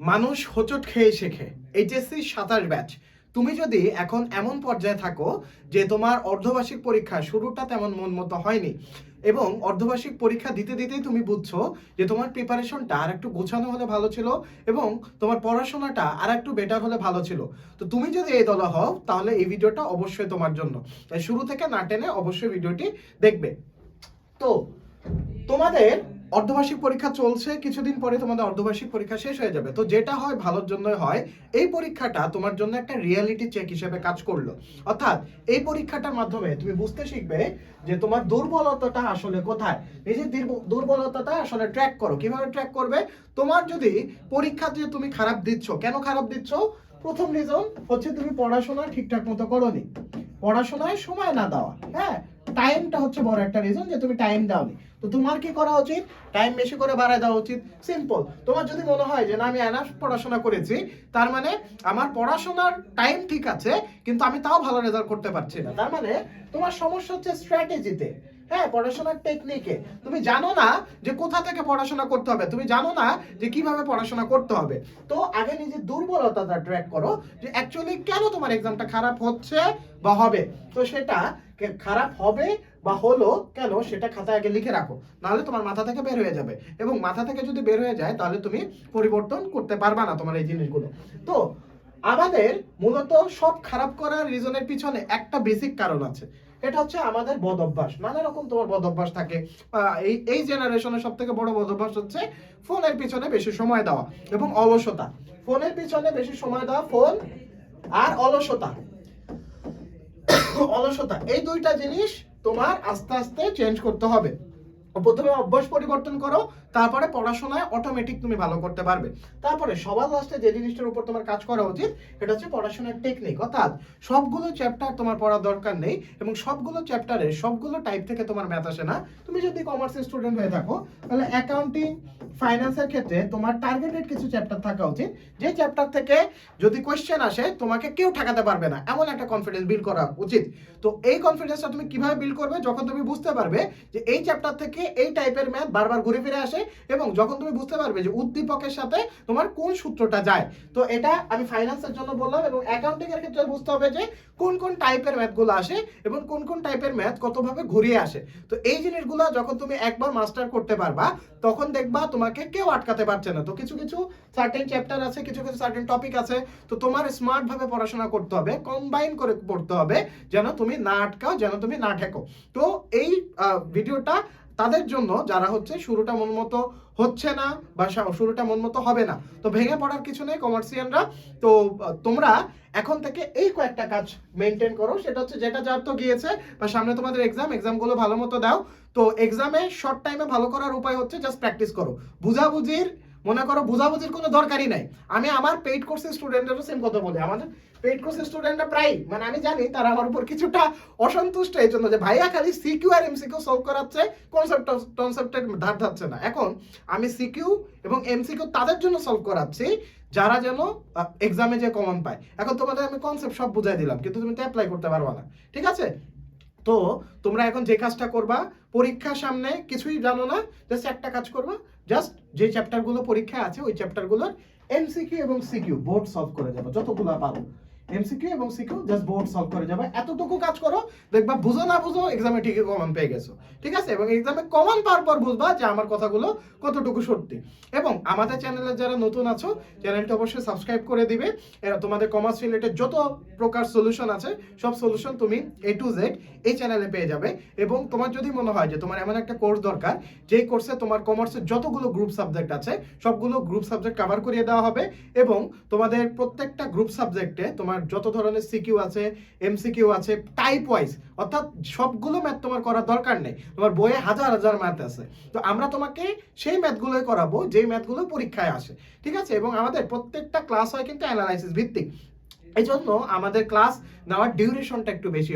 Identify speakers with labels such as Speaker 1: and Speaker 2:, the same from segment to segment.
Speaker 1: মানুষ হোঁচট খেয়ে শেখে। HSC 27 batch. তুমি যদি এখন এমন পর্যায়ে থাকো যে তোমার অর্ধবার্ষিক পরীক্ষা শুরুটা তেমন মন মতো হয়নি এবং অর্ধবার্ষিক পরীক্ষা দিতে দিতেই তুমি বুঝছো যে তোমার প্রিপারেশনটা আর একটু গোছানো হলে ভালো ছিল এবং তোমার পড়াশোনাটা আর একটু বেটার হলে ভালো ছিল, তো তুমি যদি এই দলে হও তাহলে এই ভিডিওটা অবশ্যই তোমার জন্য। তাই শুরু থেকে না টেনে অবশ্যই ভিডিওটি দেখবে। তো তোমাদের অর্ধবার্ষিক পরীক্ষা চলছে, কিছুদিন পরে তোমাদের অর্ধবার্ষিক পরীক্ষা শেষ হয়ে যাবে। তো যেটা হয় ভালোর জন্যই হয়, এই পরীক্ষাটা তোমার জন্য একটা রিয়েলিটি চেক হিসেবে কাজ করলো। অর্থাৎ এই পরীক্ষাটার মাধ্যমে তুমি বুঝতে শিখবে যে তোমার দুর্বলতাটা আসলে কোথায়। নিজের দুর্বলতাটা আসলে ট্র্যাক করো। কিভাবে ট্র্যাক করবে? তোমার যদি পরীক্ষা যে তুমি খারাপ দিচ্ছ, কেন খারাপ দিচ্ছ? প্রথম রিজন হচ্ছে তুমি পড়াশোনা ঠিকঠাক মতো করোনি, পড়াশোনায় সময় না দেওয়া। হ্যাঁ, টাইমটা হচ্ছে বড় একটা রিজন যে তুমি টাইম দাওনি। তো তোমার কি করা উচিত? টাইম বেশি করে বাড়ায় দেওয়া উচিত। সিম্পল। তোমার যদি মনে হয় যে না আমি এনাফ পড়াশোনা করেছি, তার মানে আমার পড়াশোনার টাইম ঠিক আছে কিন্তু আমি তাও ভালো রেজাল্ট করতে পারছি না, তার মানে তোমার সমস্যা হচ্ছে স্ট্র্যাটেজিতে। হ্যাঁ, পড়াশোনার টেকনিকে। তুমি জানো না যে কোথা থেকে পড়াশোনা করতে হবে, তুমি জানো না যে কিভাবে পড়াশোনা করতে হবে। তো আগে নিজের দুর্বলতাটা ট্র্যাক করো যে অ্যাকচুয়ালি কেন তোমার এক্সামটা খারাপ হচ্ছে বা হবে। তো সেটা খারাপ হবে বা হলো কেন সেটা খাতায় আগে লিখে রাখো, নাহলে তোমার মাথা থেকে বের হয়ে যাবে। এবং মাথা থেকে যদি বের হয়ে যায় তাহলে তুমি পরিবর্তন করতে পারবা না তোমার এই জিনিসগুলো। তো আমাদের মূলত সব খারাপ করার রিজনের পিছনে একটা বেসিক কারণ আছে। এটা হচ্ছে আমাদের বদ অভ্যাস। নানা রকম তোমার বদ অভ্যাস থাকে। এই এই জেনারেশনের সব থেকে বড় বদ অভ্যাস হচ্ছে ফোনের পিছনে বেশি সময় দেওয়া এবং অলসতা। ফোনের পিছনে বেশি সময় দেওয়া, ফোন আর অলসতা। অলসতা, এই দুইটা জিনিস তোমার আস্তে আস্তে চেঞ্জ করতে হবে। প্রথমে অভ্যাস পরিবর্তন করো, তারপরে পড়াশোনায় অটোমেটিক তুমি ভালো করতে পারবে। তারপরে সবার লাস্টে যে জিনিসটার উপর তোমার কাজ করা উচিত সেটা হচ্ছে পড়াশোনার টেকনিক। অর্থাৎ সবগুলো চ্যাপ্টার তোমার পড়ার দরকার নেই এবং সবগুলো চ্যাপ্টারে সবগুলো টাইপ থেকে তোমার ম্যাথ আসে না। তুমি যদি কমার্সের স্টুডেন্ট হয়ে থাকো তাহলে অ্যাকাউন্টিং, ফাইন্যান্সের ক্ষেত্রে তোমার টার্গেটেড কিছু চ্যাপ্টার থাকা উচিত, যে চ্যাপ্টার থেকে যদি কোয়েশ্চেন আসে তোমাকে কেউ ঠেকাতে পারবে না, এমন একটা কনফিডেন্স বিল্ড করা উচিত। তো এই কনফিডেন্সটা তুমি কিভাবে বিল্ড করবে? যখন তুমি বুঝতে পারবে যে এই চ্যাপ্টার থেকে এই টাইপের ম্যাথ বারবার ঘুরে ফিরে আসে এবং যখন তুমি বুঝতে পারবে যে উদ্দীপকের সাথে তোমার কোন সূত্রটা যায়। তো এটা আমি ফাইন্যান্সের জন্য বললাম। এবং অ্যাকাউন্টিং এর ক্ষেত্রে বুঝতে হবে যে কোন কোন টাইপের ম্যাথগুলো আসে এবং কোন কোন টাইপের ম্যাথ কতভাবে ঘুরিয়ে আসে। তো এই জিনিসগুলো যখন তুমি একবার মাস্টার করতে পারবা তখন দেখবা তোমাকে কেউ আটকাতে পারছে না। তো কিছু কিছু সার্টেন চ্যাপ্টার আছে, কিছু কিছু সার্টেন টপিক আছে, তো তোমার স্মার্ট ভাবে পড়াশোনা করতে হবে, কম্বাইন করে পড়তে হবে যেন তুমি না আটকাও, যেন তুমি না ঠেকো। তো এই ভিডিওটা তাদের জন্য যারা হচ্ছে শুরুটা মন মতো হচ্ছে না বা শুরুটা মন মতো হবে না। তো ভেঙে পড়ার কিছু নেই কমার্সিয়ানরা। তো তোমরা এখন থেকে এই কয়েকটা কাজ মেনটেন করো। সেটা হচ্ছে যেটা যার তো গিয়েছে বা সামনে তোমাদের এক্সামগুলো ভালো মতো দাও। তো এক্সামে শর্ট টাইমে ভালো করার উপায় হচ্ছে জাস্ট প্র্যাকটিস করো। বুঝাবুঝির মনে করো বুঝাবুঝির কোনো দরকারই নাই। আমি আমার পেইড কোর্সের স্টুডেন্টদেরও সেম কথা বলি। আমাদের পেইড কোর্সের স্টুডেন্টরা প্রায় মানে আমি জানি তারা আমার উপর কিছুটা অসন্তুষ্ট এই জন্য যে ভাইয়া খালি সিকিউ আর এমসিকিউ সলভ করাচ্ছে, কনসেপ্টের ধার ধাচ্ছে না। এখন আমি সিকিউ এবং এমসিকিউ তাদের জন্য সলভ করাচ্ছি যারা যেন এক্সামে যে কমন পায়। এখন তোমাদের আমি কনসেপ্ট সব বুঝাই দিলাম কিন্তু তুমি তো অ্যাপ্লাই করতে পারবা না, ঠিক আছে? তো তোমরা এখন যে কাজটা করবা, পরীক্ষার সামনে কিছুই জানো না, জাস্ট একটা কাজ করবা, জাস্ট যে চ্যাপ্টারগুলো পরীক্ষায় আছে ওই চ্যাপ্টারগুলোর এমসিকিউ এবং সিকিউ বোর্ড সলভ করে যাবে যতগুলো পারো। এমসিকিউ এবং সিকিউ জাস্ট বোর্ড সলভ করে যাবে, এতটুকু কাজ করো, দেখবা বুঝো না বুঝো এক্সামে ঠিকই কমন পেয়ে গেছো, ঠিক আছে? এবং এক্সামে কমন পাওয়ার পর বুঝবা যে আমার কথাগুলো কতটুকু সত্যি। এবং আমাদের চ্যানেলে যারা নতুন আছো চ্যানেলটা অবশ্যই সাবস্ক্রাইব করে দিবে। তোমাদের কমার্স রিলেটেড যত প্রকার সলিউশন আছে সব সলিউশন তুমি A to Z এই চ্যানেলে পেয়ে যাবে। এবং তোমার যদি মনে হয় যে তোমার এমন একটা কোর্স দরকার যেই কোর্সে তোমার কমার্সের যতগুলো গ্রুপ সাবজেক্ট আছে সবগুলো গ্রুপ সাবজেক্ট কভার করিয়ে দেওয়া হবে এবং তোমাদের প্রত্যেকটা গ্রুপ সাবজেক্টে তোমার যত ধরনের সিকিউ আছে, এমসিকিউ আছে, টাইপ ওয়াইজ, অর্থাৎ সবগুলো ম্যাথ তোমার করার দরকার নেই, তোমার বইয়ে হাজার হাজার ম্যাথ আছে। তো আমরা তোমাকে সেই ম্যাথগুলোই করাবো যেই ম্যাথগুলো পরীক্ষায় আসে, ঠিক আছে? এবং আমাদের প্রত্যেকটা ক্লাস হয় কিন্তু অ্যানালাইসিস ভিত্তিক। এই জন্য আমাদের ক্লাস নেওয়ার ডিউরেশনটা একটু বেশি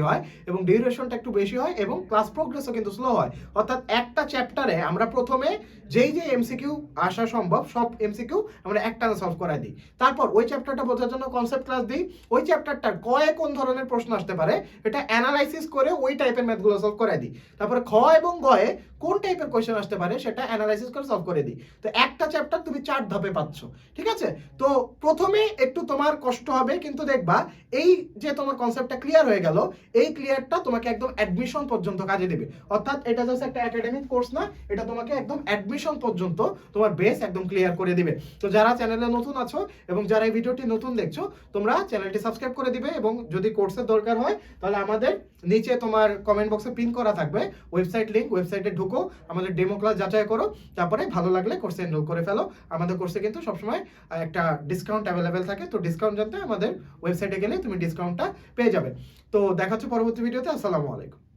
Speaker 1: হয় এবং ক্লাস প্রোগ্রেসও কিন্তু স্লো হয়। অর্থাৎ একটা চ্যাপ্টারে আমরা প্রথমে যেই এমসিকিউ আসা সম্ভব সব এমসিকিউ আমরা একটানা সলভ করাই দিই, তারপর ওই চ্যাপ্টারটা বোঝার জন্য কনসেপ্ট ক্লাস দিই, ওই চ্যাপ্টারটার কয়ে কোন ধরনের প্রশ্ন আসতে পারে এটা অ্যানালাইসিস করে ওই টাইপের ম্যাথগুলো সলভ করাই দিই, তারপরে খ এবং গয়ে কোন টাইপের কোয়েশ্চেন আসতে পারে সেটা অ্যানালাইসিস করে সলভ করে দিই। তো একটা চ্যাপ্টার তুমি 4 ধাপে পাচ্ছ, ঠিক আছে? তো প্রথমে একটু তোমার কষ্ট হবে, কিন্তু দেখবা এই যে তোমার কনসেপ্টটা ক্লিয়ার হয়ে গেল, এই ক্লিয়ারটা তোমাকে একদম অ্যাডমিশন পর্যন্ত কাজে দিবে। অর্থাৎ এটা জাস্ট একটা একাডেমিক কোর্স না, এটা তোমাকে একদম অ্যাডমিশন পর্যন্ত তোমার বেস একদম ক্লিয়ার করে দিবে। তো যারা চ্যানেলে নতুন আছো এবং যারা এই ভিডিওটি নতুন দেখছো, তোমরা চ্যানেলটি সাবস্ক্রাইব করে দিবে, এবং যদি কোর্সের দরকার হয় তাহলে আমাদের নিচে তোমার কমেন্ট বক্সে পিন করা থাকবে ওয়েবসাইট লিংক, ওয়েবসাইটে ঢুকো, আমাদের ডেমো ক্লাস যাচাই করো, তারপরে ভালো লাগলে কোর্সে এনরোল করে ফেলো। আমাদের কোর্সে কিন্তু সবসময় একটা ডিসকাউন্ট অ্যাভেলেবেল থাকে, তো ডিসকাউন্ট জানতে আমাদের ওয়েবসাইটে গেলে তুমি ডিসকাউন্টটা পেয়ে যাবে। তো দেখা হচ্ছে পরবর্তী ভিডিওতে। আসসালামু আলাইকুম।